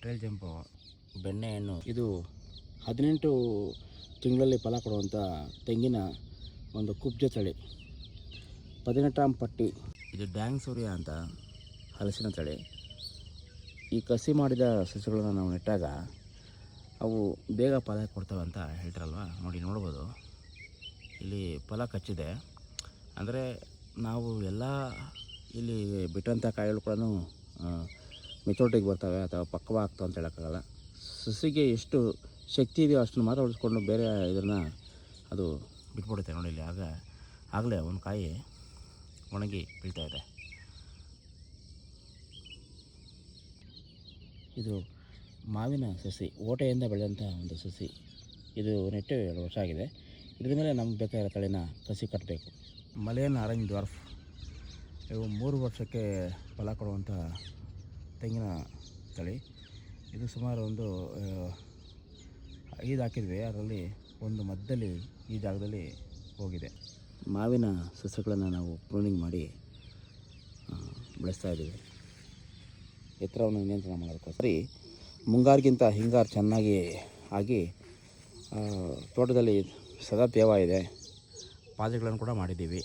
Trail jump ಬೆಣ್ಣೆಹಣ್ಣು ಇದು 18 ತಿಂಗಳಲ್ಲಿ ಫಲ ಕೊಡುವಂಥ ತೆಂಗಿನ ಒಂದು ಕುಬ್ಜ ತಳಿ 18 ಪಟ್ಟಿ. ಇದು ಡ್ಯಾಂಗ್ ಸೂರ್ಯ ಅಂತ ಹಲಸಿನ ತಳಿ. ಈ ಕಸಿ ಮಾಡಿದ ಸಸ್ಯಗಳನ್ನು ನಾವು ನೆಟ್ಟಾಗ ಅವು ಬೇಗ ಫಲ ಕೊಡ್ತವೆ ಅಂತ ಹೇಳ್ತಾರಲ್ವ. ನೋಡ್ಬೋದು ಇಲ್ಲಿ ಫಲ ಕಚ್ಚಿದೆ. ಅಂದರೆ ನಾವು ಎಲ್ಲ ಇಲ್ಲಿ ಬಿಟ್ಟಂಥ ಕಾಯಿಗಳು ಕೂಡ ಮೆಚೂರಿಟಿಗೆ ಬರ್ತವೆ ಅಥವಾ ಪಕ್ವವಾಗ್ತವೆ ಅಂತ ಹೇಳೋಕ್ಕಾಗಲ್ಲ. ಸಸಿಗೆ ಎಷ್ಟು ಶಕ್ತಿ ಇದೆಯೋ ಅಷ್ಟನ್ನು ಮಾತ್ರ ಉಳಿಸ್ಕೊಂಡು ಬೇರೆ ಇದನ್ನು ಅದು ಬಿಟ್ಬಿಡುತ್ತೆ. ನೋಡಿ ಇಲ್ಲಿ ಆಗಲೇ ಒಂದು ಕಾಯಿ ಒಣಗಿ ಬೀಳ್ತಾ ಇದೆ. ಇದು ಮಾವಿನ ಸಸಿ, ಓಟೆಯಿಂದ ಬೆಳೆದಂಥ ಒಂದು ಸಸಿ. ಇದು ನೆಟ್ಟು 2 ವರ್ಷ ಆಗಿದೆ. ಇದ್ರ ಮೇಲೆ ನಮ್ಗೆ ಬೇಕಾಗಿರೋ ತಳಿನ ಕಸಿ ಕಟ್ಟಬೇಕು. ಮಲೇನ್ ಆರೆಂಜ್ ಡ್ವಾರ್ಫ್ ಇವು 3 ವರ್ಷಕ್ಕೆ ಫಲ ಕೊಡುವಂಥ ತೆಂಗಿನ ತಳಿ. ಇದು ಸುಮಾರು ಒಂದು 5 ಹಾಕಿದ್ವಿ, ಅದರಲ್ಲಿ ಒಂದು ಮಧ್ಯದಲ್ಲಿ ಈ ಜಾಗದಲ್ಲಿ ಹೋಗಿದೆ. ಮಾವಿನ ಸಸ್ಯಗಳನ್ನು ನಾವು ಪ್ರೂನಿಂಗ್ ಮಾಡಿ ಬೆಳೆಸ್ತಾ ಇದ್ದೀವಿ ಎತ್ತರವನ್ನು ನಿಯಂತ್ರಣ ಮಾಡೋದಕ್ಕೋಸ್ಕರ. ಮುಂಗಾರಿಗಿಂತ ಹಿಂಗಾರು ಚೆನ್ನಾಗಿ ಆಗಿ ತೋಟದಲ್ಲಿ ಸದಾ ತೇವ ಇದೆ. ಪಾದಗಳನ್ನು ಕೂಡ ಮಾಡಿದ್ದೀವಿ.